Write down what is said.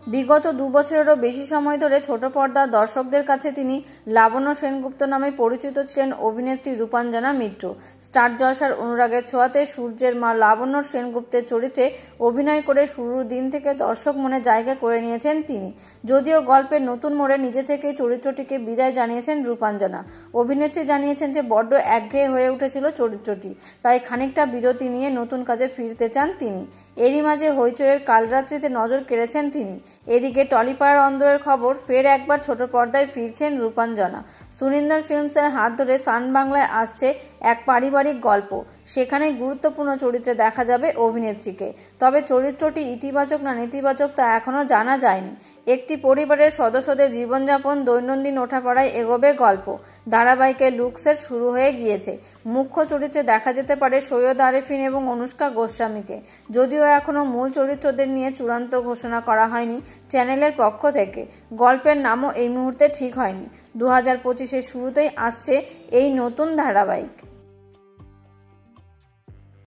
বিগত 2 বছরেরও বেশি সময় ধরে ছোট পর্দার দর্শকদের কাছে তিনি লাবণ্য সেনগুপ্ত নামে পরিচিত ছিলেন অভিনেত্রী রূপাঞ্জনা মিত্র। স্টার জলসার অনুরাগের ছোঁয়াতে সূর্যের মা লাবণ্য সেনগুপ্তের চরিত্রে অভিনয় করে শুরুর দিন থেকে দর্শক মনে জায়গা করে নিয়েছেন তিনি। যদিও গল্পের নতুন মোড়ে নিজে থেকেই চরিত্রটিকে বিদায় জানিয়েছেন রূপাঞ্জনা। অভিনেত্রী জানিয়েছেন যে বড্ড একঘেয়ে হয়ে উঠেছিল চরিত্রটি, তাই খানিকটা বিরতি নিয়ে নতুন কাজে ফিরতে চান তিনি। এরই মাঝে হইচইয়ের কালরাত্রিতে নজর কেড়েছেন তিনি। এদিকে টলিপাড়ার অন্দরের খবর, ফের একবার ছোট পর্দায় ফিরছেন রূপাঞ্জনা। সুরিন্দর ফিল্মসের হাত ধরে সান বাংলায় আসছে এক পারিবারিক গল্প। সেখানে গুরুত্বপূর্ণ চরিত্রে দেখা যাবে অভিনেত্রীকে। তবে চরিত্রটি ইতিবাচক না নেতিবাচক তা এখনও জানা যায়নি। একটি পরিবারের সদস্যদের জীবনযাপন, দৈনন্দিন ওঠাপড়ায় এগোবে গল্প। ধারাবাহিকের লুকসেট শুরু হয়ে গিয়েছে। মুখ্য চরিত্রে দেখা যেতে পারে সৈয়দ আরেফিন এবং অনুষ্কা গোস্বামীকে। যদিও এখনও মূল চরিত্রদের নিয়ে চূড়ান্ত ঘোষণা করা হয়নি চ্যানেলের পক্ষ থেকে। গল্পের নামও এই মুহূর্তে ঠিক হয়নি। 2025-এর শুরুতেই আসছে এই নতুন ধারাবাহিক।